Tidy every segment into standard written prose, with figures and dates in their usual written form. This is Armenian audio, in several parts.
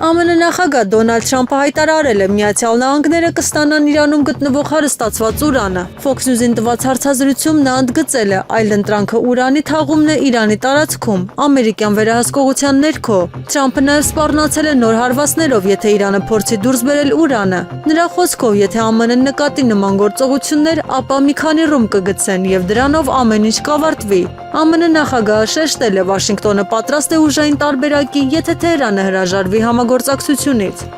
ԱՄՆ նախագահ Դոնալդ Թրամփը հայտարարել է Միացյալ Նահանգները կստանան Իրանում գտնվող հարստացված ուրանը։ Fox News-ին տված հարցազրույցում նա ընդգծել է այլընտրանքը ուրանի թաղումն է Իրանի տարածքում, ամերիկյան վերահսկողության ներքո։ Թրամփը նաև սպառնացել է նոր հարվածներով, եթե Իրանը փորձի դուրս բերել ուրանը։ Նրա խոսքով, եթե ԱՄՆ-ն նկատի նման գործողություններ, ապա մի քանի ռումբ կգցեն եւ դրանով ամեն ինչ կավարտվի։ ԱՄՆ նախագահը շեշտել է Վաշինգտոնը պատրաստ է ուժային տարբերակի, եթե Թեհրանը հրաժարվի համագործակցությունից։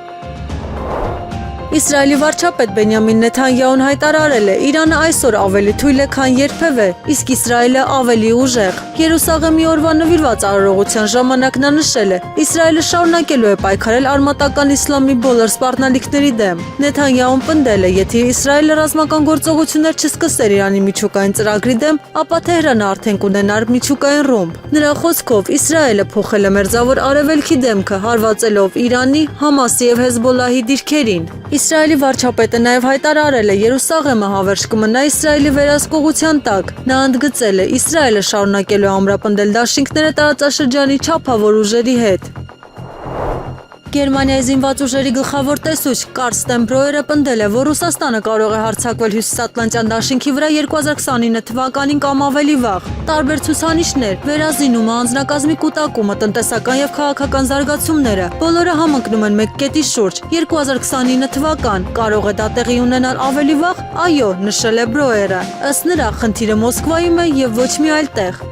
Իսրայելի վարչապետ Բենյամին Նեթանյահուն հայտարարել է Իրանը այսօր ավելի թույլ է, քան երբևէ, իսկ Իսրայելը ավելի ուժեղ։ Երուսաղեմի օրվա նվիրված արարողության ժամանակ նա նշել է. Իսրայելը շարունակելու է պայքարել արմատական իսլամի բոլոր սպառնալիքների դեմ։ Նեթանյահուն պնդել է, եթե Իսրայելը ռազմական գործողություններ չսկսեր Իրանի միջուկային ծրագրի դեմ, ապա Թեհրանը արդեն կունենար միջուկային ռումբ։ Նրա խոսքով Իսրայելը փոխել է մերձավոր արևելքի դեմքը, հարվածելով Իրանի, Համասի եւ Հեզբոլլահի դիրքերին։ Իսրայելի վարչապետը նաև հայտարարել է Երուսաղեմը հավերժ կմնա Իսրայելի վերահսկողության տակ։ Նա ընդգծել է Իսրայելը շարունակելու է ամրապնդել դաշինքները տարածաշրջանի չափավոր ուժերի հետ։ Գերմանիայի զինված ուժերի գլխավոր տեսուչ Կարստեն Բրոյերը պնդել է, որ Ռուսաստանը կարող է հարձակվել Հյուսիսատլանտյան դաշինքի վրա 2029 թվականին կամ ավելի վաղ։ Տարբեր ցուցանիշներ, վերազինումը, անձնակազմի կուտակումը, տնտեսական եւ քաղաքական զարգացումները բոլորը համընկնում են մեկ կետի շուրջ։ 2029 թվական կարող է դա տեղի ունենալ ավելի վաղ, այո, նշել է Բրոյերը։ Ըստ նրա, խնդիրը Մոսկվայում է եւ ոչ մի այլ տեղ։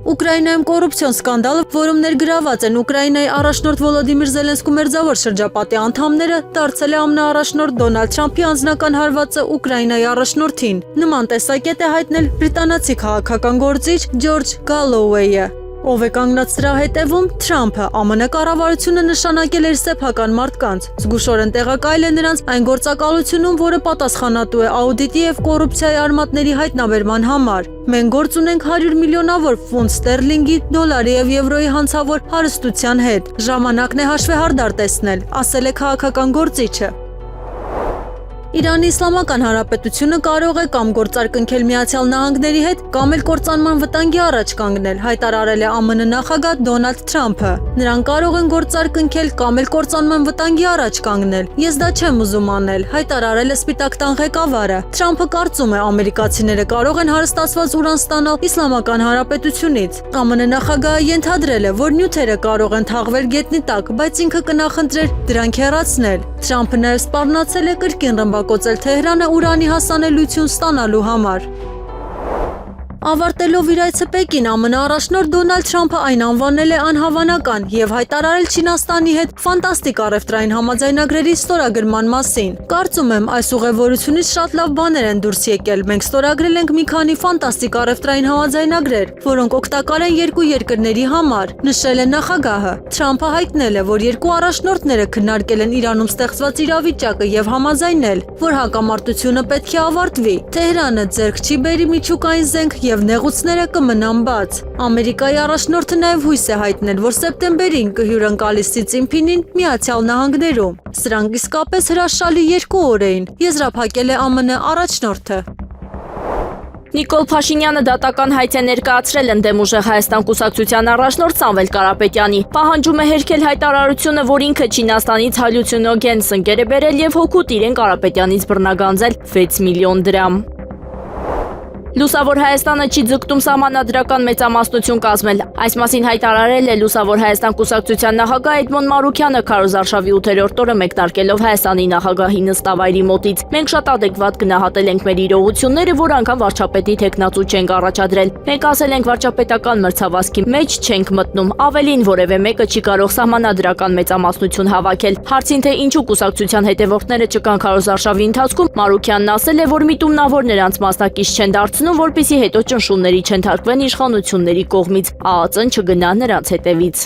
Ուկրաինայում կոռուպցիոն սկանդալը, որում ներգրաված են Ուկրաինայի առաջնորդ Վոլոդիմիր Զելենսկու մերձավոր շրջապատի անդամները, դարձել է ԱՄՆ առաջնորդ Դոնալդ Թրամփի անձնական հարվածը Ուկրաինայի առաջնորդին։ Նման տեսակետ է հայտնել բրիտանացի քաղաքական գործիչ Ջորջ Գալլոուեյը, ով է կանգնած դրա հետևում Թրամփը ԱՄՆ կառավարությունը նշանակել էր սեփական մարդկանց։ Զգուշորեն տեղակայել է նրանց այն գործակալությունում, որը պատասխանատու է աուդիտի եւ կոռուպցիայի արմատների հայտնաբերման համար։ Մենք գործ ունենք 100 միլիոնավոր ֆունտ ստերլինգի, դոլարի եւ եվրոյի հանցավոր հարստության հետ։ Ժամանակն է հաշվեհարդար տեսնել, ասել է քաղաքական գործիչը։ Իրանի Իսլամական Հանրապետությունը կարող է կամ գործար կնքել Միացյալ Նահանգների հետ, կամ էլ կործանման վտանգի առաջ կանգնել, հայտարարել է ԱՄՆ նախագահ Դոնալդ Թրամփը։ Նրանք կարող են գործար կնքել կամ էլ կործանման վտանգի առաջ կանգնել։ Ես դա չեմ ուզում անել, հայտարարել է Սպիտակ տան ղեկավարը։ Թրամփը կարծում է, ամերիկացիները կարող են հարստացված ուրան ստանալ Իսլամական Հանրապետությունից։ ԱՄՆ նախագահը ենթադրել է, որ նյութերը կարող են թաղվել գետնի տակ, բայց ինքը կնախընտրեր դրանք հեռացնել։ Թրամփը նաև սպառնացել է կրկին ռմբակոծել Թեհրանը ուրանի հասանելիություն ստանալու համար։ Ավարտելով իր այցը Պեկին, ԱՄՆ առաջնորդ Դոնալդ Թրամփը այն անվանել է անհավանական եւ հայտարարել Չինաստանի հետ ֆանտաստիկ առևտրային համաձայնագրերի ստորագրման մասին։ Կարծում եմ, այս ուղևորությունից շատ լավ բաներ են դուրս եկել։ Մենք ստորագրել ենք մի քանի ֆանտաստիկ առևտրային համաձայնագրեր, որոնք օգտակար են երկու երկրների համար, նշել է նախագահը։ Թրամփը հայտնել է, որ երկու առաջնորդները քննարկել են Իրանում ստեղծված իրավիճակը եւ համաձայնել, որ հակամարտությունը պետք է ավարտվի։ Թեհրանը ձեռք չի բերի միջուկային զենք եւ նեղուցները կմնան բաց։ Ամերիկայի առաջնորդը նաև հույս է հայտնել, որ սեպտեմբերին կհյուրընկալի Սի Ցինփինին Միացյալ Նահանգներում։ Սրանք իսկապես հրաշալի երկու օր էին, եզրափակել է ԱՄՆ առաջնորդը։ Նիկոլ Փաշինյանը դատական հայտ է ներկայացրել ընդդեմ ուժեղ Հայաստան կուսակցության առաջնորդ Սամվել Կարապետյանի։ Պահանջում է հերքել հայտարարությունը, որ ինքը Չինաստանից հալյուցինոգեն սնկեր է բերել եւ հօգուտ իրեն Կարապետյանից բռնագանձել 6 միլիոն դրամ։ Լուսավոր Հայաստանը չի ձգտում սահմանադրական մեծամասնություն կազմել։ Այս մասին հայտարարել է Լուսավոր Հայաստան կուսակցության նախագահ Էդմոն Մարուքյանը քարոզարշավի 8-րդ օրը մեկնարկելով Հայաստանի նախագահի նստավայրի մոտից։ Մենք շատ ադեկվատ գնահատել ենք մեր իրողությունները, որ անգամ վարչապետի թեկնածու չենք առաջադրել։ Մենք ասել ենք վարչապետական մրցավազքի մեջ չենք մտնում, ավելին որևէ մեկը չի կարող սահմանադրական մեծամասնություն հավաքել։ Հարցին թե ինչու կուսակցության հետևորդները չկան քարոզարշավի ընթացքում, Մարուքյանն ասել է, որ միտումնավոր նրանց մասնակից չեն դարձնում, որպեսզի հետո ճնշումների չընթարկվեն իշխանությունների կողմից, ԱԱԾ-ն չգնա նրանց հետևից։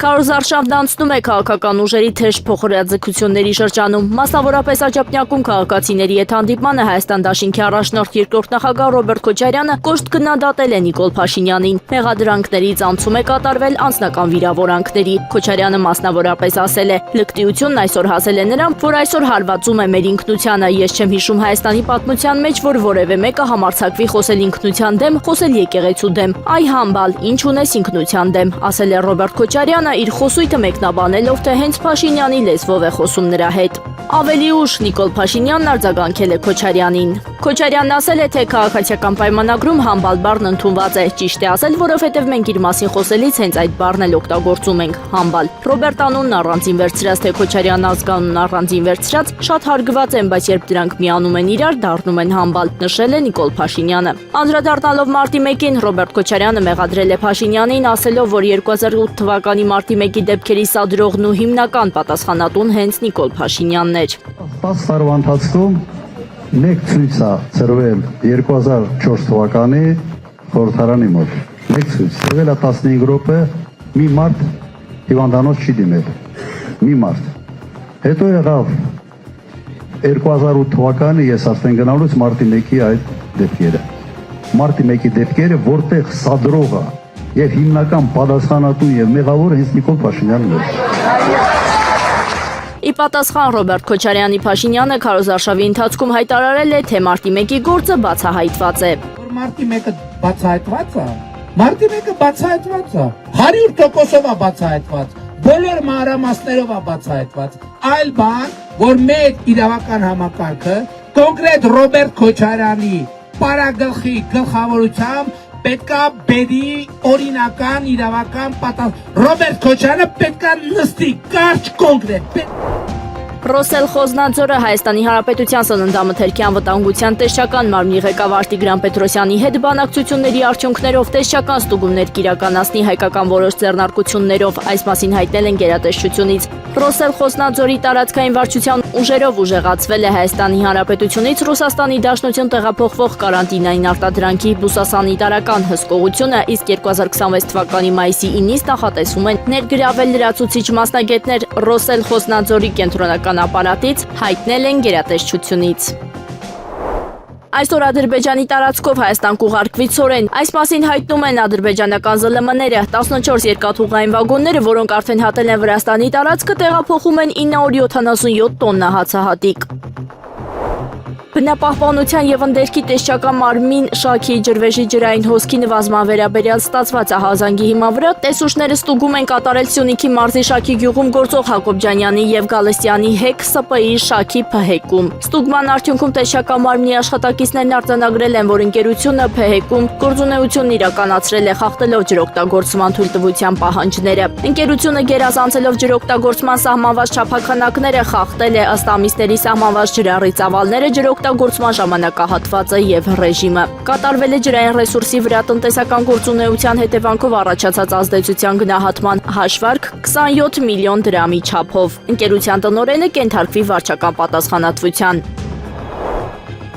Քարոզարշավն անցնում է քաղաքական ուժերի թեժ փոխհրաձգությունների շրջանում։ Մասնավորապես Աջափնյակում քաղաքացիների հետ հանդիպմանը Հայաստան դաշինքի առաջնորդ երկրորդ նախագահ Ռոբերտ Քոչարյանը կոշտ քննադատել է Նիկոլ Փաշինյանին։ Մեղադրանքներից անցում է կատարվել անձնական վիրավորանքների։ Քոչարյանը մասնավորապես ասել է. «Լկտիությունն այսօր հասել է նրան, որ այսօր հարվածում է մեր ինքնությանը։ Ես չեմ հիշում Հայաստանի պատմության մեջ, որ որևէ մեկը համարձակվի խոսել ինքնության դեմ, խոսել եկեղեցու դեմ։ Այ համբալ, ինչ ունես ինքնության դեմ», ասել է Ռոբերտ Քոչարյանը իր խոսույթը մեկնաբանելով, թե հենց Փաշինյանի լեզվով է խոսում նրա հետ։ Ավելի ուշ Նիկոլ Փաշինյանն արձագանքել է Քոչարյանին։ Քոչարյանն ասել է, թե քաղաքացիական պայմանագրում համբալ բառն ընդունված է, ճիշտ է ասել, որովհետև մենք իր մասին խոսելիս հենց այդ բառն էլ օգտագործում ենք՝ համբալ։ Ռոբերտ անունն առանձին վերցրած, թե Քոչարյանն ազգանունն առանձին վերցրած, շատ հարգված են, բայց երբ դրանք միանում են իրար, դառնում են համբալ, նշել է Նիկոլ Փաշինյանը։ Անդրադառնալով մարտի 1-ին Ռոբերտ Քոչարյանը մեղադրել է Փաշինյանին, ասելով, որ 2008 թվականի մարտի 1-ի դեպքերի սադրողն ու հիմնական պատասխանատուն հենց Նիկոլ Փաշինյանն էր։ 10 տարվա ընթացքում մեկ ցույց է ծրվել 2004 թվականի խորհրդարանի մոտ։ Մեկ ցույց, եղել է 15 րոպե, մի մարդ հիվանդանոց չի դիմել։ Մի մարդ։ Հետո եղավ 2008 թվականի ես ասեն գնալուց մարտի 1-ի այդ դեպքերը։ Մարտի 1-ի դեպքերը, որտեղ սադրողը եւ հիմնական պատասխանատուն եւ մեղավորը հենց Նիկոլ Փաշինյանն էր։ Ի պատասխան Ռոբերտ Քոչարյանի Փաշինյանը քարոզարշավի ընթացքում հայտարարել է, թե մարտի 1-ի գործը բացահայտված է։ Մարտի 1-ը բացահայտված է։ Մարտի 1-ը բացահայտված է։ 100%-ով է բացահայտված։ Բոլոր մանրամասներով է բացահայտված։ Այլ բան, որ մեր իրավական համակարգը կոնկրետ Ռոբերտ Քոչարյանի պարագլխի գլխավորությամբ պետքա բերի օրինական իրավական Ռոբերտ Քոչարյանը պետքա նստի կարճ կոնկրետ։ Ռոսել Խոզնաձորը Հայաստանի Հանրապետության սննդամթերքի անվտանգության տեսչական մարմնի ղեկավար Տիգրան Պետրոսյանի հետ բանակցությունների արդյունքներով տեսչական ստուգումներ կիրականացնի հայկական որոշ ձեռնարկություններով, այս մասին հայտնել են գերատեսչությունից։ Ռոսել Խոզնաձորի տարածքային վարչության ուժերով ուժեղացվել է Հայաստանի Հանրապետությունից Ռուսաստանի Դաշնություն տեղափոխվող կարանտինային արտադրանքի բուսասանիտարական հսկողությունը, իսկ 2026 թվականի մայիսի 9-ից նախատեսում են ներգրավել լրացուցիչ մասնագետներ Ռոսել Խոզնաձորի կենտրոնական ապարատից, հայտնել են գերատեսչությունից։ Այսօր Ադրբեջանի տարածքով Հայաստան կուղարկվի ցորեն։ Այս մասին հայտնում են ադրբեջանական ԶԼՄ-ները։ 14 երկաթուղային վագոնները, որոնք արդեն հատել են Վրաստանի տարածքը, տեղափոխում են 977 տոննա հացահատիկ։ Բնապահպանության եւ ընդերքի տեսչական մարմին Շաքիի ջրվեժի ջրային հոսքի նվազման վերաբերյալ ստացված ահազանգի հիման վրա տեսուչները ստուգում են կատարել Սյունիքի մարզի Շաքի գյուղում գործող Հակոբյանյանի եւ Գալստյանի ՀԵԿ ՍՊ-ի Շաքի ՓՀԿ-ում։ Ստուգման արդյունքում տեսչական մարմնի աշխատակիցներն արձանագրել են, որ ընկերությունը ՓՀԿ-ում գործունեություն իրականացրել է խախտելով ջրօգտագործման թույլտվության պահանջները։ Ընկերությունը գերազանցելով ջրօգտագործման սահմանված չափականակները խախտել է ըստ ամիսների սահմանված ջրառի ծավալները օգտագործման ժամանակահատվածը եւ ռեժիմը։ Կատարվել է ջրային ռեսուրսի վրա տնտեսական գործունեության հետևանքով առաջացած ազդեցության գնահատման հաշվարկ 27 միլիոն դրամի չափով։ Ընկերության տնօրենը կենթարկվի վարչական պատասխանատվության։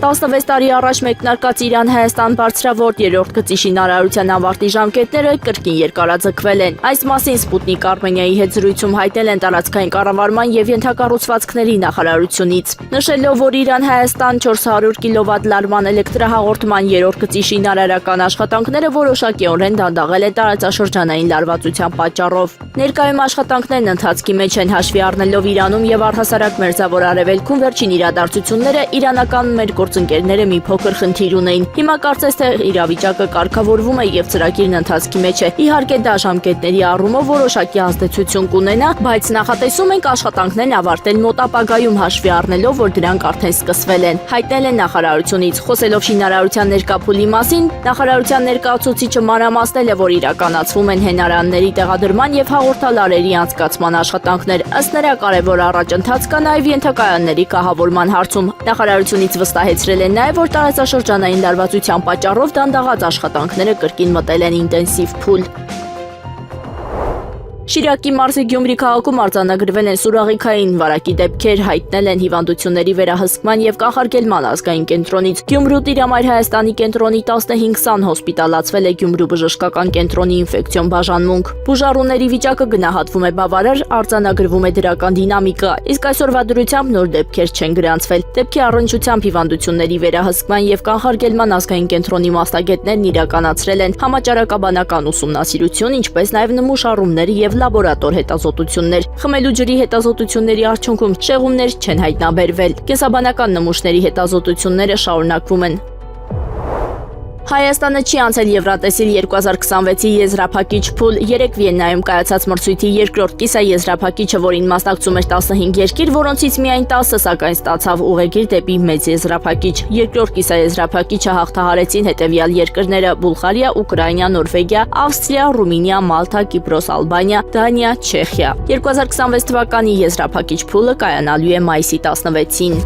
16 տարի առաջ մեկնարկած Իրան-Հայաստան բարձրավորդ երրորդ գծի շինարարության ավարտի ժամկետները կրկին երկարաձգվել են։ Այս մասին Սպուտնիկ Արմենիայի հետ զրույցում հայտնել են տարածքային կառավարման եւ ենթակառուցվածքների նախարարությունից։ Նշելով, որ Իրան-Հայաստան 400 կիլովատ լարման էլեկտրահաղորդման երրորդ գծի շինարարական աշխատանքները որոշակիորեն դանդաղել են տարածաշրջանային լարվածության պատճառով։ Ներկայում աշխատանքներն ընթացքի մեջ են, հաշվի առնելով Իրանում եւ առհասարակ Մերձավոր Արևելքում վերջին իրադարձությունները, իրանական մեր գործընկերները մի փոքր խնդիր ունեին։ Հիմա կարծես թե իրավիճակը կարգավորվում է եւ ծրագիրն ընթացքի մեջ է։ Իհարկե դա ժամկետների առումով որոշակի ազդեցություն կունենա, բայց նախատեսում ենք աշխատանքներն ավարտել մոտ ապագայում, հաշվի առնելով, որ դրանք արդեն սկսվել են։ Հայտնել են նախարարությունից։ Խոսելով շինարարության ներկա փուլի մասին, նախարարության ներկայացուցիչը մանրամասնել է, որ իրականացվում են հենարանների տեղադրման եւ հաղորդալարերի անցկացման աշխատանքներ։ Ըստ նրա կարևոր առաջընթաց կա նաեւ ենթակայանների կահավորման հարցում։ Նախարարությունից վստահեցրել են նաեւ, որ տարածաշրջանային լարվածության պատճառով դանդաղած աշխատանքները կրկին մտել են ինտենսիվ փուլ։ Շիրակի մարզի Գյումրի քաղաքում արձանագրվել են սուրաղիքային վարակի դեպքեր, հայտնել են հիվանդությունների վերահսկման եւ կանխարգելման ազգային կենտրոնից։ Գյումրու Տիրամայր Հայաստանի կենտրոնի 15-20 հոսպիտալացվել է Գյումրու բժշկական կենտրոնի ինֆեկցիոն բաժանմունք։ Բուժառուների վիճակը գնահատվում է բավարար, արձանագրվում է դրական դինամիկա, իսկ այսօրվա դրությամբ նոր դեպքեր չեն գրանցվել։ Դեպքի առնչությամբ հիվանդությունների վերահսկման եւ կանխարգելման ազգային կենտրոնի մասնագետներն իրականացրել են համաճարակաբանական ուսումնասիրություն, ինչպես նաեւ նմուշառումներ եւ լաբորատոր հետազոտություններ։ Խմելու ջրի հետազոտությունների արդյունքում շեղումներ չեն հայտնաբերվել։ Կենսաբանական նմուշների հետազոտությունները շարունակվում են։ Հայաստանը չի անցել Եվրատեսիլ 2026-ի եզրափակիչ փուլ 3 Վիեննայում կայացած մրցույթի երկրորդ կիսաեզրափակիչը, որին մասնակցում էր 15 երկիր, որոնցից միայն 10-ը սակայն ստացավ ուղեգիր դեպի մեծ եզրափակիչ։ Երկրորդ կիսաեզրափակիչը հաղթահարեցին հետևյալ երկրները՝ Բուլղարիա, Ուկրաինա, Նորվեգիա, Ավստրիա, Ռումինիա, Մալթա, Կիպրոս, Ալբանիա, Դանիա, Չեխիա։ 2026 թվականի եզրափակիչ փուլը կայանալու է մայիսի 16-ին։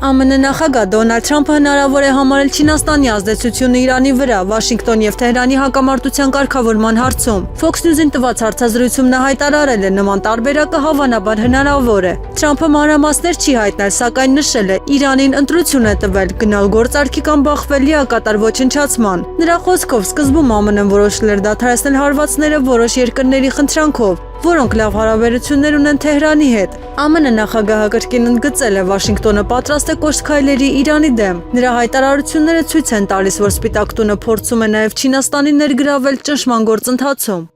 ԱՄՆ նախագահ Դոնալդ Թրամփը հնարավոր է համարել Չինաստանի ազդեցությունը Իրանի վրա Վաշինգտոն եւ Թեհրանի հակամարտության կարգավորման հարցում։ Fox News-ին տված հարցազրույցում նա հայտարարել է նման տարբերակը հավանաբար հնարավոր է։ Թրամփը մանրամասներ չի հայտնել, սակայն նշել է Իրանին ընտրություն է տվել գնալ գործարքի կամ բախվել լիակատար ոչնչացման։ Նրա խոսքով սկզբում ԱՄՆ-ն որոշել էր դադարեցնել հարվածները որոշ երկրների խնդրանքով, որոնք լավ հարաբերություններ ունեն Թեհրանի հետ։ ԱՄՆ նախագահը կրկին ընդգծել է Վաշինգտոնը պատրաստ է կոշտ քայլերի Իրանի դեմ։ Նրա հայտարարությունները ցույց են տալիս, որ Սպիտակ տունը փորձում է նաև Չինաստանին ներգրավել ճնշման գործընթացում։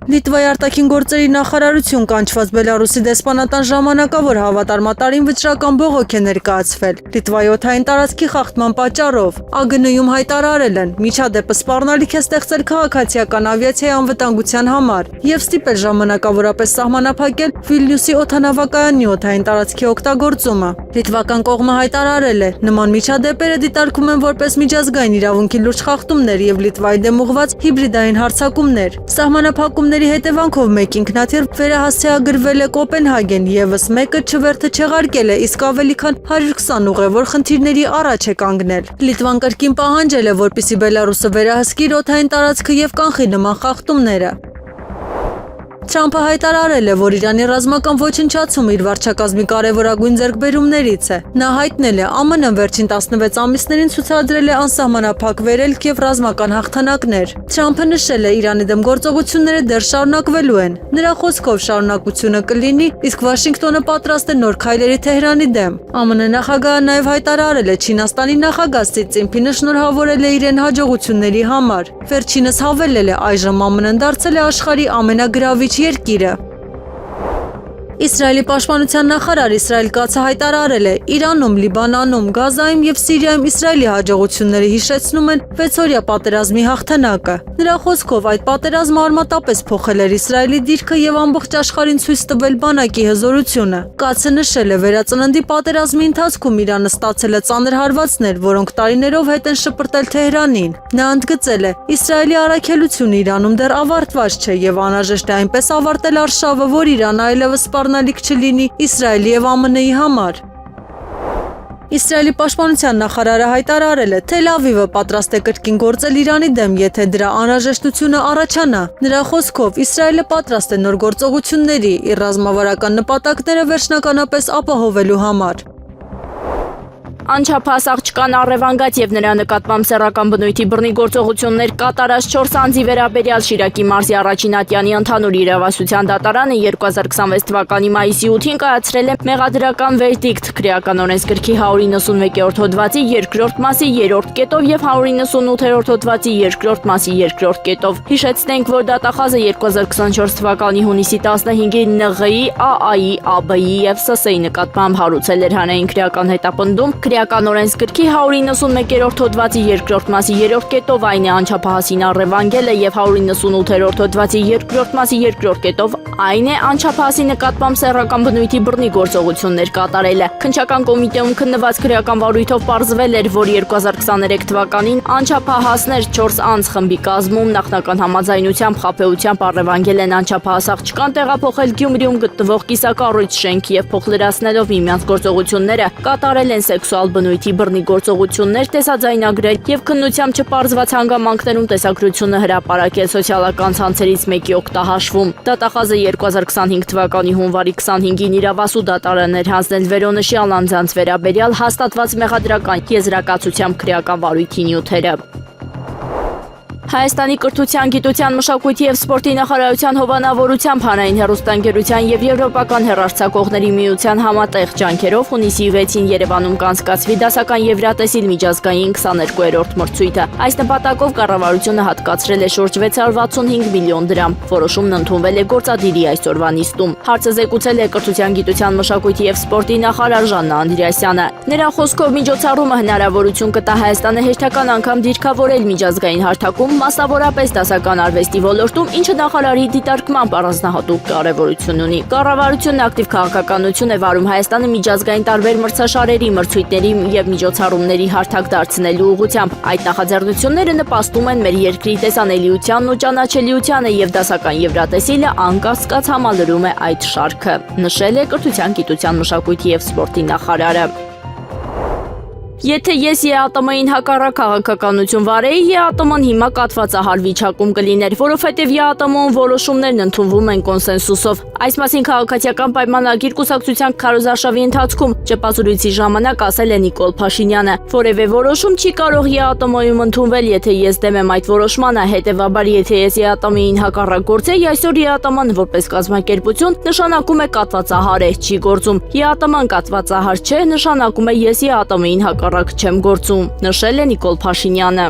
Լիտվայի արտաքին գործերի նախարարություն կանչված Բելարուսի դեսպանատան ժամանակավոր հավատարմատարին վճռական բողոք է ներկայացվել Լիտվայի օդային տարածքի խախտման պատճառով։ ԱԳՆ-ում հայտարարել են, միջադեպը սպառնալիք է ստեղծել քաղաքացիական ավիացիայի անվտանգության համար եւ ստիպել ժամանակավորապես սահմանափակել Վիլնյուսի օդանավակայանի օդային տարածքի օգտագործումը։ Լիտվական կողմը հայտարարել է, նման միջադեպերը դիտարկում են որպես միջազգային իրավունքի լուրջ խախտումներ եւ Լիտվայի դեմ ուղղված հիբրիդային հարձակումներ։ Սահմանափակումների հետևանքով մեկ ինքնաթիռ վերահասցեագրվել է Կոպենհագեն, եւս մեկը չվերթը չեղարկել է, իսկ ավելի քան 120 ուղևոր խնդիրների առաջ է կանգնել։ Լիտվան կրկին պահանջել է, որպեսզի Բելարուսը վերահսկի օդային տարածքը եւ կանխի նման խախտումները։ Թրամփը հայտարարել է, որ Իրանի ռազմական ոչնչացումը իր վարչակազմի կարևորագույն ձեռքբերումներից է։ Նա հայտնել է, ԱՄՆ-ն վերջին 16 ամիսներին ցուցադրել է անսահմանափակ վերելք եւ ռազմական հաղթանակներ։ Թրամփը նշել է, Իրանի դեմ գործողությունները դեռ շարունակվելու են։ Նրա խոսքով շարունակությունը կլինի, իսկ Վաշինգտոնը պատրաստ է նոր քայլերի Թեհրանի դեմ։ ԱՄՆ նախագահը նաեւ հայտարարել է, Չինաստանի նախագահ Սի Ցզինփինը շնորհավորել է իրեն հաջողությունների համար։ Վերջինս հավելել է, այժմ ԱՄՆ-ն դարձել է աշխարհի ամենագրավիչ երկիրը։ Իսրայելի պաշտպանության նախարար Իսրայել Կացը հայտարարել է, Իրանում, Լիբանանում, Գազայում եւ Սիրիայում Իսրայելի հաջողությունները հիշեցնում են 6-օրյա պատերազմի հաղթանակը։ Նրա խոսքով այդ պատերազմը արմատապես փոխել էր Իսրայելի դիրքը եւ ամբողջ աշխարհին ցույց տվել բանակի հզորությունը։ Կացը նշել է, վերածննդի պատերազմի ընթացքում Իրանը ստացել է ծանր հարվածներ, որոնք տարիներով հետ են շպրտել Թեհրանին։ Նա ընդգծել է, Իսրայելի առաքելությունը Իրանում դեռ ավարտված չէ եւ անհրաժեշտ է այնպես ավարտել արշավը, որ Իրանը այլևս սպառնալիք չլինի Իսրայելի եւ ԱՄՆ-ի համար։ Իսրայելի պաշտպանության նախարարը հայտարարել է, Թել Ավիվը պատրաստ է կրկին գործել Իրանի դեմ, եթե դրա անհրաժեշտությունը առաջանա։ Նրա խոսքով Իսրայելը պատրաստ է նոր գործողությունների, իր ռազմավարական նպատակները վերջնականապես ապահովելու համար։ Անչափահաս աղջկան առևանգած եւ նրա նկատմամբ սեռական բնույթի բռնի գործողություններ կատարած 4 անձի վերաբերյալ Շիրակի մարզի առաջին ատյանի ընդհանուր իրավասության դատարանը 2026 թվականի մայիսի 8-ին կայացրել է մեղադրական վերդիկտ քրեական օրենսգրքի 191-րդ հոդվածի երկրորդ մասի 3-րդ կետով եւ 198-րդ հոդվածի երկրորդ մասի 2-րդ կետով։ Հիշեցնենք, որ դատախազը 2024 թվականի հունիսի 15-ին ՆՂ-ի, ԱԱ-ի, ԱԲ-ի եւ ՍՍ-ի նկատմամբ հարուցել էր հանրային քրեական հետապնդում Քրեական օրենսգրքի 191-րդ հոդվածի երկրորդ մասի 3-րդ կետով այն է անչափահասին առևանգելը եւ 198-րդ հոդվածի երկրորդ մասի 2-րդ կետով այն է անչափահասի նկատմամբ սեռական բնույթի բռնի գործողություններ կատարելը։ Քննչական կոմիտեում քննված քրեական վարույթով պարզվել էր, որ 2023 թվականին անչափահասներ 4 անձ խմբի կազմում նախնական համաձայնությամբ խաբեությամբ առևանգել են անչափահաս աղջկան տեղափոխել Գյումրիում գտնվող կիսակառույց շենք եւ փոխլրացնելով միմյանց գործողությունները կատարել են սեքսուալ նորմալ բնույթի բռնի գործողություններ տեսաձայնագրել եւ քննությամբ չպարզված հանգամանքներում տեսակրությունը հրապարակել սոցիալական ցանցերից մեկի օգտահաշվում։ Դատախազը 2025 թվականի հունվարի 25-ին իրավասու դատարաններ հանձնել վերոնշյալ անձանց վերաբերյալ հաստատված մեղադրական եզրակացությամբ քրեական վարույթի նյութերը։ Հայաստանի կրթության, գիտության, մշակույթի եւ սպորտի նախարարության հովանավորությամբ հանրային հեռուստաընկերության եւ եվրոպական հեռարձակողների միության համատեղ ջանքերով հունիսի 6-ին Երևանում կանցկացվի դասական Եվրատեսիլ միջազգային 22-րդ մրցույթը։ Այս նպատակով կառավարությունը հատկացրել է շուրջ 665 միլիոն դրամ։ Որոշումն ընդունվել է գործադիրի այսօրվա նիստում։ Հարցը զեկուցել է կրթության, գիտության, մշակույթի եւ սպորտի նախարար Ժաննա Անդրեասյանը։ Նրա խոսքով միջոցառումը հնարավորություն կտա Հայաստանը հերթական անգամ դիրքավորել միջազգային հարթակում, մասնավորապես դասական արվեստի ոլորտում, ինչը նախարարի դիտարկմամբ առանձնահատուկ կարևորություն ունի։ Կառավարությունն ակտիվ քաղաքականություն է վարում Հայաստանը միջազգային տարբեր մրցաշարերի, մրցույթների եւ միջոցառումների հարթակ դարձնելու ուղղությամբ։ Այդ նախաձեռնությունները նպաստում են մեր երկրի տեսանելիությանն ու ճանաչելիությանը եւ դասական Եվրատեսիլը անկասկած համալրում է այդ շարքը, նշել է կրթության, գիտության, մշակույթի եւ սպորտի նախարարը։ Եթե ես ԵԱՏՄ-ին հակառակ քաղաքականություն վարեի, ԵԱՏՄ-ն հիմա կաթվածահար վիճակում կլիներ, որովհետև ԵԱՏՄ-ում որոշումներն ընդունվում են կոնսենսուսով։ Այս մասին քաղաքացիական պայմանագիր կուսակցության քարոզարշավի ընթացքում ճեպազրույցի ժամանակ ասել է Նիկոլ Փաշինյանը։ Որևէ որոշում չի կարող ԵԱՏՄ-ում ընդունվել, եթե ես դեմ եմ այդ որոշմանը, հետևաբար եթե ես ԵԱՏՄ-ին հակառակ գործեի, այսօր ԵԱՏՄ-ն որպես կազմակերպություն նշանակում է կաթվածահար է, չի գործում։ ԵԱՏՄ-ն կաթվածահար չէ, նշանակում է ես ԵԱՏՄ-ին հակառակ չեմ գործում, նշել է Նիկոլ Փաշինյանը։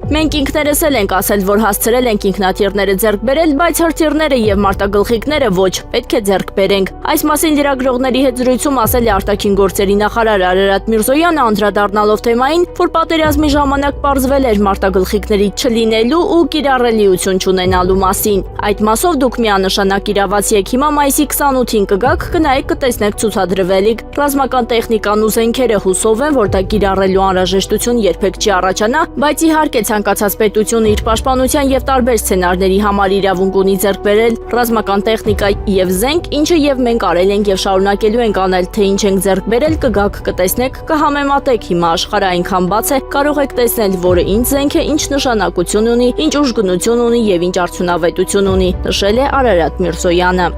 Մենք ինքներս ենք ասել, որ հասցրել ենք ինքնաթիռները ձեռք բերել, բայց հրթիռները եւ մարտագլխիկները ոչ, պետք է ձեռք բերենք։ Այս մասին լրագրողների հետ զրույցում ասել է արտաքին գործերի նախարար Արարատ Միրզոյանը, անդրադառնալով թեմային, որ պատերազմի ժամանակ պարզվել էր մարտագլխիկների չլինելու ու կիրառելիություն չունենալու մասին։ Այդ մասով դուք միանշանակ իրավացի եք, հիմա մայիսի 28-ին կգաք, կնայեք, կտեսնեք ցուցադրվելիք։ Ռազմական տեխնիկան ու զենքերը հուսով են, որ դա կիրառելու անհրաժեշտություն երբեք չի առաջանա, բայց իհարկե ցանկացած պետություն իր պաշտպանության եւ տարբեր սցենարների համար իրավունք ունի ձեռք բերել ռազմական տեխնիկա եւ զենք, ինչը եւ մենք արել ենք եւ շարունակելու ենք անել, թե ինչ ենք ձեռք բերել, կգաք, կտեսնեք, կհամեմատեք, հիմա աշխարհը այնքան բաց է, կարող եք տեսնել, որը ինչ զենք է, ինչ նշանակություն ունի, ինչ ուժգնություն ունի եւ ինչ արդյունավետություն ունի, նշել է Արարատ Միրզոյանը։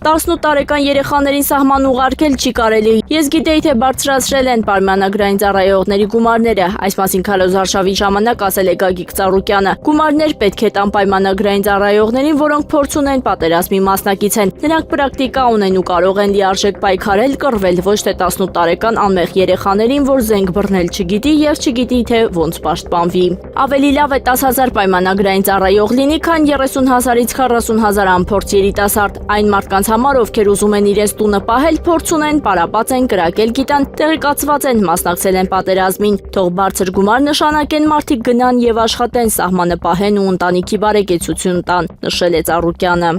18 տարեկան երեխաներին սահման ուղարկել չի կարելի։ Ես գիտեի, թե բարձրացրել են պայմանագրային ծառայողների գումարները, այս մասին քարոզարշավի ժամանակ ասել է Գագիկ Ծառուկյանը։ Գումարներ պետք է տան պայմանագրային ծառայողներին, որոնք փորձ ունեն, պատերազմի մասնակից են։ Նրանք պրակտիկա ունեն ու կարող են լիարժեք պայքարել, կռվել, ոչ թե 18 տարեկան անմեղ երեխաներին, որ զենք բռնել չգիտի եւ չգիտի, թե ոնց պաշտպանվի։ Ավելի լավ է 10,000 պայմանագրային ծառայող լինի, քան 30,000-ից 40,000 անփորձ երիտասարդ։ Այն մարդկանց համար, ովքեր ուզում են իրենց տունը պահել, փորձ ունեն, պարապած են, կրակել գիտան, տեղեկացված են, մասնակցել են պատերազմին, թող բարձր գումար նշանակեն, մարդիկ գնան եւ աշխատեն, սահմանը պահեն ու ընտանիքի բարեկեցություն տան, նշել է Ծառուկյանը։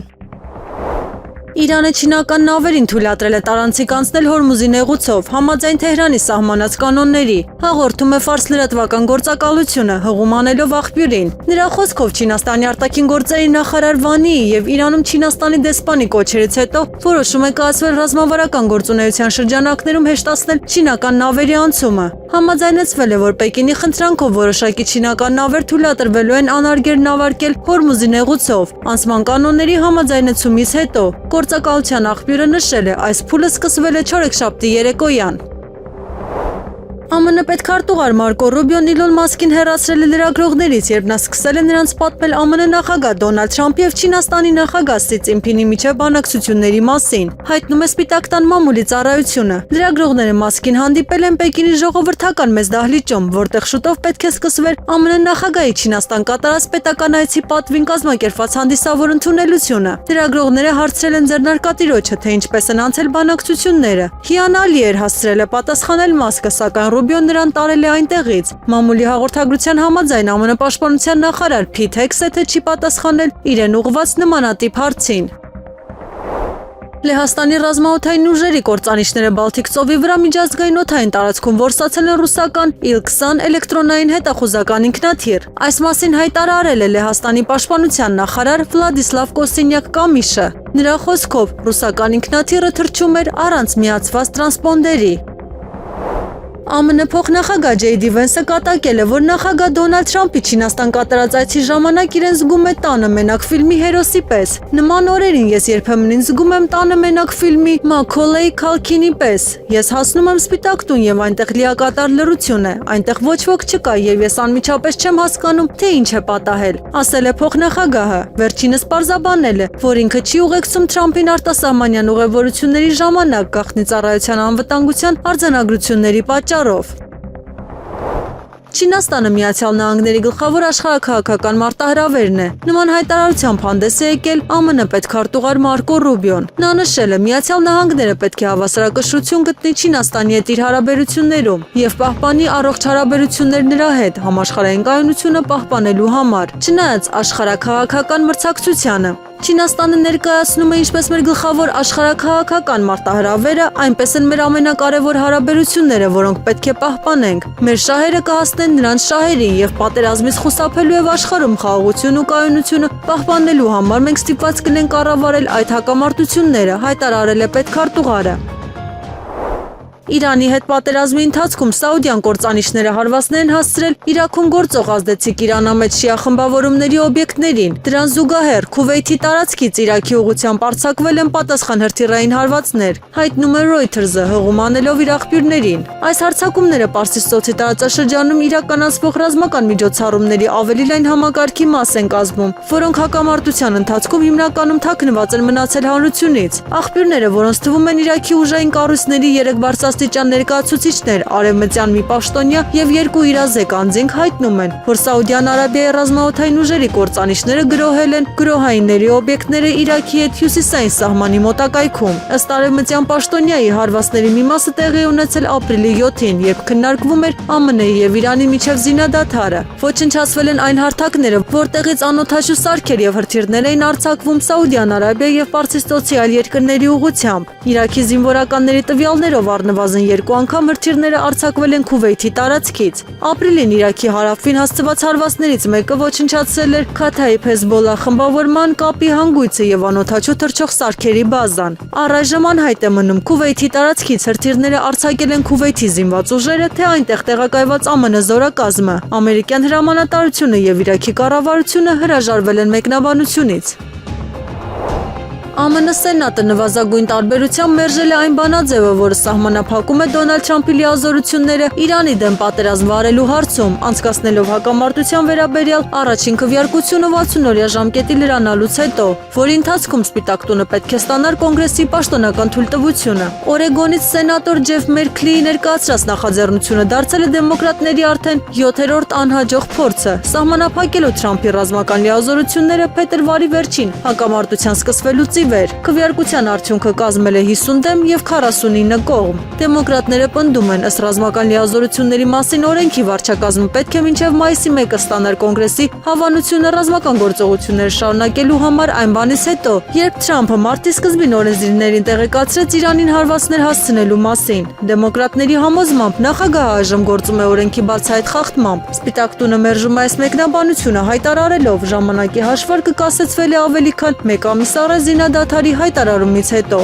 Իրանը չինական նավերին թույլատրել է տարանցիկ անցնել Հորմուզի նեղուցով, համաձայն Թեհրանի սահմանած կանոնների, հաղորդում է Ֆարս լրատվական գործակալությունը, հղում անելով աղբյուրին։ Նրա խոսքով Չինաստանի արտաքին գործերի նախարար Վանիի եւ Իրանում Չինաստանի դեսպանի կոչերից հետո որոշում է կայացվել ռազմավարական գործունեության շրջանակներում հեշտացնել չինական նավերի անցումը։ Համաձայնեցվել է, որ Պեկինի խնդրանքով որոշակի չինական նավեր թույլատրվելու են անարգեր նավարկել Հորմուզի նեղուցով, անցման կանոնների համաձայնեցումից հետո։ Գործակալության աղբյուրը նշել է, այս փուլը սկսվել է չորեքշաբթի երեկոյան։ ԱՄՆ պետքարտուղար Մարկո Ռուբիոն Իլոն Մասկին հեռացրել է լրագրողներից, երբ նա սկսել է նրանց պատմել ԱՄՆ նախագահ Դոնալդ Թրամփի եւ Չինաստանի նախագահ Սի Ցինփինի միջև բանակցությունների մասին, հայտնում է Սպիտակ տան մամուլի ծառայությունը։ Լրագրողները Մասկին հանդիպել են Պեկինի ժողովրդական մեծ դահլիճում, որտեղ շուտով պետք է սկսվեր ԱՄՆ նախագահի Չինաստան կատարած պետական այցի պատվին կազմակերպված հանդիսավոր ընդունելությունը։ Լրագրողները հարցրել են ձեռնարկատիրոջը, թե ինչպես են անցել բանակցությունները։ Հիանալի էր, հասցրել է պատասխանել Մասկը, սակայն Ռուբիոն նրան տարել է այնտեղից։ Մամուլի հաղորդագրության համաձայն ԱՄՆ պաշտպանության նախարար Փիթ Հեքսեթը չի պատասխանել իրեն ուղղված նմանատիպ հարցին։ Լեհաստանի ռազմաօդային ուժերի կործանիչները Բալթիկ ծովի վրա միջազգային օդային տարածքում որսացել են ռուսական Il-20 էլեկտրոնային հետախուզական ինքնաթիռ։ Այս մասին հայտարարել է Լեհաստանի պաշտպանության նախարար Վլադիսլավ Կոսինյակ-Կամիշը։ Նրա խոսքով ռուսական ինքնաթիռը թռչում էր առանց միացված տրանսպոնդերի։ ԱՄՆ փոխնախագահ Ջեյդի Վենսը կատակել է, որ նախագահ Դոնալդ Թրամփի Չինաստան կատարած այցի ժամանակ իրեն զգում է տանը մենակ ֆիլմի հերոսի պես։ Նման օրերին ես երբեմն ինձ զգում եմ տանը մենակ ֆիլմի Մաքոլեյ Քալքինի պես։ Ես հասնում եմ Սպիտակ տուն եւ այնտեղ լիակատար լռություն է, այնտեղ ոչ ոք չկա եւ ես անմիջապես չեմ հասկանում, թե ինչ է պատահել, ասել է փոխնախագահը։ Վերջինս պարզաբանել է, որ ինքը չի ուղեկցում Թրամփին արտասահմանյան ուղևորությունների ժամանակ գաղտնի ծառայության անվտանգության արձանագրությունների պատճառով։ Չինաստանը Միացյալ Նահանգների գլխավոր աշխարհաքաղաքական մարտահրավերն է։ Նման հայտարարությամբ հանդես է եկել ԱՄՆ պետքարտուղար Մարկո Ռուբիոն։ Նա նշել է, Միացյալ Նահանգները պետք է հավասարակշռություն գտնի Չինաստանի հետ իր հարաբերություններում եւ պահպանի առողջ հարաբերություններ նրա հետ համաշխարհային կայունությունը պահպանելու համար։ Չնայած աշխարհաքաղաքական մրցակցությանը Չինաստանը ներկայացնում է ինչպես մեր գլխավոր աշխարհաքաղաքական մարտահրավերը, այնպես էլ մեր ամենակարևոր հարաբերությունները, որոնք պետք է պահպանենք։ Մեր շահերը կհասնեն նրանց շահերին եւ պատերազմից խուսափելու եւ աշխարհում խաղաղություն ու կայունությունը պահպանելու համար մենք ստիպված կլինենք կառավարել այդ հակամարտությունները, հայտարարել է պետքարտուղարը։ Իրանի հետ պատերազմի ընթացքում Սաուդյան կործանիչները հարվածներ են հասցրել Իրաքում գործող ազդեցիկ իրանամետ շիա խմբավորումների օբյեկտներին։ Դրան զուգահեռ Քուվեյթի տարածքից Իրաքի ուղղությամբ արձակվել են պատասխան հրթիռային հարվածներ, հայտնում է Reuters-ը հղում անելով իր աղբյուրներին։ Այս հարձակումները Պարսից ծոցի տարածաշրջանում իրականացվող ռազմական միջոցառումների ավելի լայն համակարգի մաս են կազմում, որոնք հակամարտության ընթացքում հիմնականում թաքնված են մնացել հանրությունից։ Աղբյուրները, որոնց թվում են Իրաքի ուժային կառույցների 3 բարձրաստիճան ներկայացուցիչներ, արևմտյան մի պաշտոնյա եւ 2 իրազեկ անձինք հայտնում են, որ Սաուդյան Արաբիայի ռազմաօդային ուժերի կործանիչները գրոհել են գրոհայինների օբյեկտները Իրաքի հետ հյուսիսային սահմանի մոտակայքում։ Ըստ արևմտյան պաշտոնյայի հարվածների մի մասը տեղի ունեցել ապրիլի 7-ին, երբ քննարկվում էր ԱՄՆ-ի եւ Իրանի միջև զինադադարը։ Ոչնչացվել են այն հարթակները, որտեղից անօդաչու սարքեր եւ հրթիռներ էին արձակվում Սաուդյան Արաբիայի եւ Պարսից ծոցի այլ երկրների ուղղությամբ։ Իրաքի զինվորականների տվյալներով առնվազն 2 անգամ հրթիռները արձակվել են Քուվեյթի տարածքից։ Ապրիլին Իրաքի հարավին հասցված հարվածներից մեկը ոչնչացրել էր Քաթայիբ Հեզբոլլա խմբավորման կապի հանգույցը եւ անօդաչու թռչող սարքերի բազան։ Առայժմ անհայտ է մնում Քուվեյթի տարածքից հրթիռները արձակել են Քուվեյթի զինված ուժերը, թե այնտեղ տեղակայված ԱՄՆ զորակազմը։ Ամերիկյան հրամանատարությունը եւ Իրաքի կառավարությունը հրաժարվել են մեկնաբանությունից։ ԱՄՆ Սենատը նվազագույն տարբերությամբ մերժել է այն բանաձևը, որը սահմանափակում է Դոնալդ Թրամփի լիազորությունները Իրանի դեմ պատերազմ վարելու հարցում, անցկացնելով հակամարտության վերաբերյալ առաջին քվեարկությունը 60-օրյա ժամկետի լրանալուց հետո, որի ընթացքում Սպիտակ տունը պետք է ստանար կոնգրեսի պաշտոնական թույլտվությունը։ Օրեգոնից սենատոր Ջեֆ Մերքլիի ներկայացրած նախաձեռնությունը դարձել է դեմոկրատների արդեն 7-րդ անհաջող փորձը, սահմանափակելով Թրամփի ռազմական լիազորությունները փետրվարի վերջին հակամարտության սկսվելուց ի վեր։ Քվեարկության արդյունքը կազմել է 50 դեմ եւ 49 կողմ։ Դեմոկրատները պնդում են, ըստ ռազմական լիազորությունների մասին օրենքի վարչակազմը պետք է մինչև մայիսի 1-ը ստանար կոնգրեսի հավանությունը ռազմական գործողություններ շարունակելու համար այն բանից հետո, երբ Թրամփը մարտի սկզբին օրենսդիրներին տեղեկացրեց Իրանին հարվածներ հասցնելու մասին։ Դեմոկրատների համոզմամբ նախագահը այժմ գործում է օրենքի բացահայտ խախտմամբ։ Սպիտակ տունը մերժում է այս մեկնաբանությունը հայտարարելով ժամանակի հաշվարկը կասեցվել է ավելի քան 1 ամիս առ զինադադարի հայտարարումից հետո։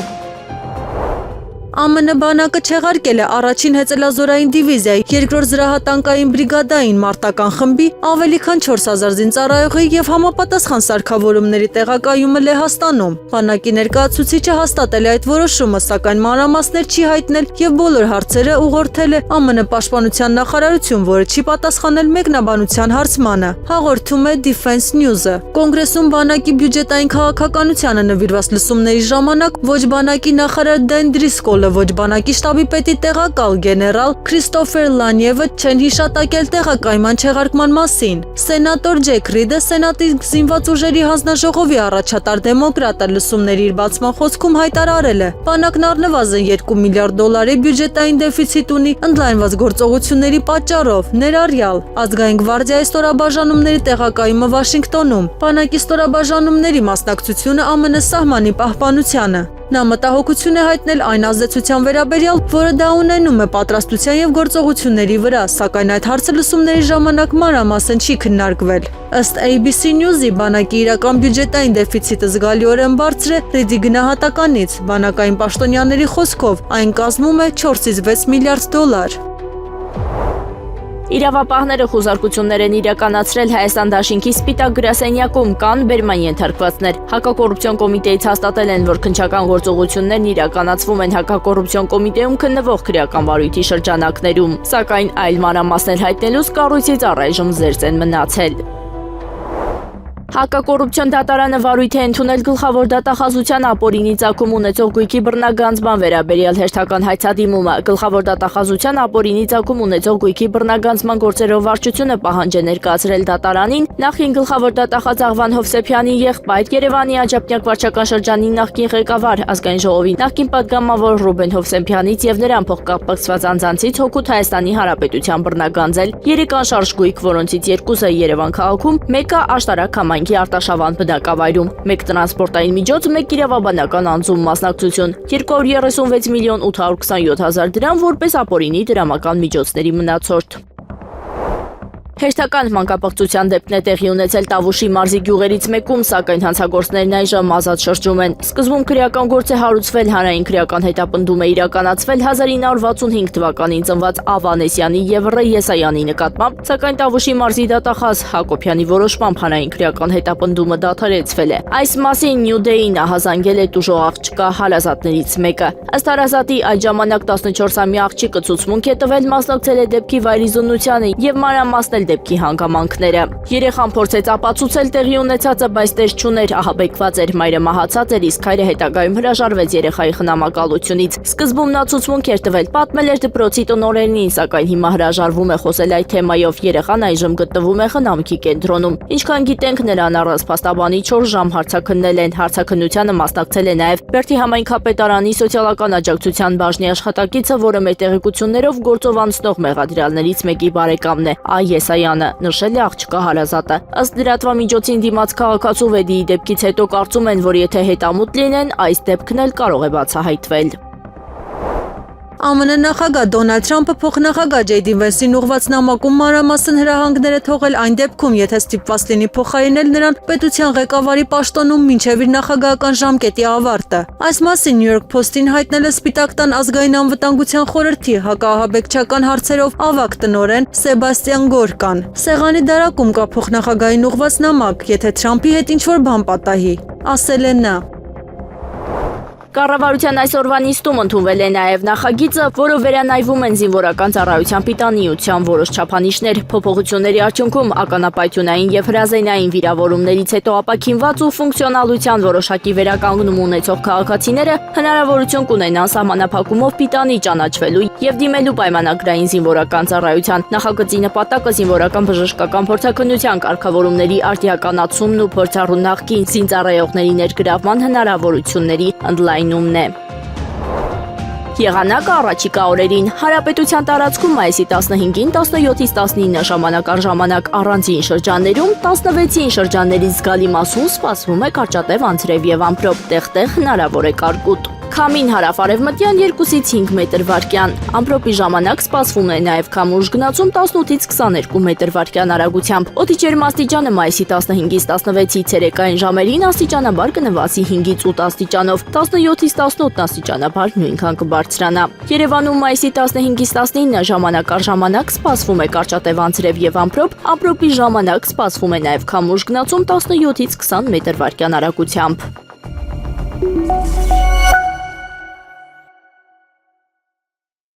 ԱՄՆ բանակը չեղարկել է առաջին հեծելազորային դիվիզիայի 2-րդ զրահատանկային բրիգադային մարտական խմբի ավելի քան 4000 զինծառայողի եւ համապատասխան սարքավորումների տեղակայումը Լեհաստանում։ Բանակի ներկայացուցիչը հաստատել է այդ որոշումը, սակայն մանրամասներ չի հայտնել եւ բոլոր հարցերը ուղղորդել է ԱՄՆ պաշտպանության նախարարություն, որը չի պատասխանել մեկնաբանության հարցմանը, հաղորդում է Defense News-ը։ Կոնգրեսում բանակի բյուջետային քաղաքականությանը նվիրված լսումների ժամանակ ոչ բանակի նախարար Դեն Դրիսկոլը ոչ բանակի շտաբի պետի տեղակալ գեներալ Քրիստոֆեր Լանիևը չեն հիշատակել տեղակայման չեղարկման մասին։ Սենատոր Ջեք Ռիդը Սենատի զինված ուժերի հանձնաժողովի առաջատար դեմոկրատը լսումների իր բացման խոսքում հայտարարել է. բանակն առնվազն $2 միլիարդ բյուջետային դեֆիցիտ ունի ընդլայնված գործողությունների պատճառով, ներառյալ ազգային գվարդիայի ստորաբաժանումների տեղակայումը Վաշինգտոնում, բանակի ստորաբաժանումների մասնակցությունը ԱՄՆ սահմանի պահպանությանը։ Նա մտահոգություն է հայտնել այն ազդեցության վերաբերյալ, որը դա ունենում է պատրաստության եւ գործողությունների վրա, սակայն այդ հարցը լսումների ժամանակ մանրամասն չի քննարկվել։ Ըստ ABC News-ի բանակի իրական բյուջետային դեֆիցիտը զգալիորեն բարձր է ռիդի գնահատականից։ Բանակային պաշտոնյաների խոսքով այն կազմում է 4-ից 6 միլիարդ դոլար։ Իրավապահները խուզարկություններ են իրականացրել Հայաստան դաշինքի Սպիտակ գրասենյակում կան բերման ենթարկվածներ։ Հակակոռուպցիոն կոմիտեից հաստատել են, որ քննչական գործողություններն իրականացվում են հակակոռուպցիոն կոմիտեում քննվող քրեական վարույթի շրջանակներում, սակայն այլ մանրամասներ հայտնելուց կառույցից առայժմ զերծ են մնացել։ Հակակոռուպցիոն դատարանը վարույթ է ընդունել գլխավոր դատախազության ապօրինի ծագում ունեցող գույքի բռնագանձման վերաբերյալ հերթական հայցադիմումը։ Գլխավոր դատախազության ապօրինի ծագում ունեցող գույքի բռնագանձման գործերով վարչությունը պահանջ է ներկայացրել դատարանին նախին գլխավոր դատախազ Աղվան Հովսեփյանի եղբայր, Երևանի Աջափնյակ վարչական շրջանի նախկին ղեկավար, Ազգային ժողովի նախկին պատգամավոր Ռուբեն Հովսեփյանից եւ նրան փոխկապակցված անձանցից հօգուտ Հայաստանի Հանրապետության բռնագանձել 3 անշարժ գույք, որոնցից 2-ը Երևան քաղաքում, 1-ը Աշտարակ համայնքի Արտաշավան բնակավայրում, 1 տրանսպորտային միջոց, 1 իրավաբանական անձում մասնակցություն, 236 միլիոն 827 հազար դրամ որպես ապօրինի դրամական միջոցների մնացորդ։ Հերթական մանկապղծության դեպքն է տեղի ունեցել Տավուշի մարզի գյուղերից մեկում, սակայն հանցագործներն այժմ ազատ շրջում են։ Սկզբում քրեական գործ է հարուցվել, հանրային քրեական հետապնդում է իրականացվել 1965 թվականին ծնված Ավանեսյանի եւ Ռ. Եսայանի նկատմամբ, սակայն Տավուշի մարզի դատախազ Հակոբյանի որոշմամբ հանրային քրեական հետապնդումը դադարեցվել է։ Այս մասին New Day-ին ահազանգել է տուժող աղջկա հարազատներից մեկը։ Ըստ հարազատի, այդ ժամանակ 14-ամյա աղջիկը ցուցմունք է տվել, մասնակցել է դեպքի վայրի զննությանը եւ մանրամասնել դեպքի հանգամանքները։ Երեխան փորձեց ապացուցել տեղի ունեցածը, բայց տեր չուներ, ահաբեկված էր, մայրը մահացած էր, իսկ հայրը հետագայում հրաժարվեց երեխայի խնամակալությունից։ Սկզբում նա ցուցմունք էր տվել, պատմել էր դպրոցի տնօրենին, սակայն հիմա հրաժարվում է խոսել այդ թեմայով։ Երեխան այժմ գտնվում է խնամքի կենտրոնում։ Ինչքան գիտենք, նրան առանց փաստաբանի 4 ժամ հարցաքննել են։ Հարցաքննությանը մասնակցել է նաև Բերդի համայնքապետարանի սոցիալական աջակցության բաժնի աշխատակիցը, որը մեր տեղեկություններով գործով անցնող մեղադրյալներից մեկի բարեկամն է։ Եսայանը, նշել է աղջկա հարազատը։ Ըստ լրատվամիջոցին դիմաց քաղաքացու Վեդիի դեպքից հետո կարծում են, որ եթե հետամուտ լինեն, այս դեպքն էլ կարող է բացահայտվել։ ԱՄՆ նախագահ Դոնալդ Թրամփը փոխնախագահ Ջեյ Դի Վենսին ուղղված նամակում մանրամասն հրահանգներ է թողել այն դեպքում, եթե ստիպված լինի փոխարինել նրան պետության ղեկավարի պաշտոնում մինչև իր նախագահական ժամկետի ավարտը։ Այս մասին New York Post-ին հայտնել է Սպիտակ տան ազգային անվտանգության խորհրդի հակահաբեկչական հարցերով ավագ տնօրեն Սեբաստիան Գորկան։ Սեղանի դարակում կա փոխնախագահային ուղղված նամակ, եթե Թրամփի հետ ինչ-որ բան պատահի, ասել է նա։ Կառավարության այսօրվա նիստում ընդունվել է նաև նախագիծը, որով վերանայվում են զինվորական ծառայության պիտանիության որոշ չափանիշներ, փոփոխությունների արդյունքում ականապայթյունային եւ հրազենային վիրավորումներից հետո ապաքինված ու ֆունկցիոնալության որոշակի վերականգնում ունեցող քաղաքացիները հնարավորություն կունենան սահմանափակումով պիտանի ճանաչվելու եւ դիմելու պայմանագրային զինվորական ծառայության։ Նախագծի նպատակը զինվորական բժշկական փորձաքննության կարգավորումների արդիականացումն ու փորձառու նախկին զինծառայողների ներգրավման հնարավորությունների ընդլայնումն է։ Եղանակը առաջիկա օրերին Հանրապետության տարածքում մայիսի 15-ին 17-ից 19 ժամանակ առ ժամանակ առանձին շրջաններում, 16-ին շրջանների զգալի մասում սպասվում է կարճատև անձրև եւ ամպրոպ, տեղ-տեղ հնարավոր է կարկուտ։ Քամին հարավ-արևմտյան 2-ից 5 մետր վարկյան։ Ամպրոպի ժամանակ սպասվում է նաև քամուշ գնացում 18-ից 22 մետր վարկյան արագությամբ։ Օդի ջերմաստիճանը մայիսի 15-ից 16-ի ցերեկային ժամերին աստիճանաբար կնվազի 5-ից 8 աստիճանով, 17-ից 18 աստիճանաբար նույնքան կբարձրանա։ Երևանում մայիսի 15-ից 19 ժամանակ առ ժամանակ սպասվում է կարճատև անձրև եւ ամպրոպ, ամպրոպի ժամանակ սպասվում է նաև քամուշ գնացում 17-ից 20 մետր վարկյան արագությամբ։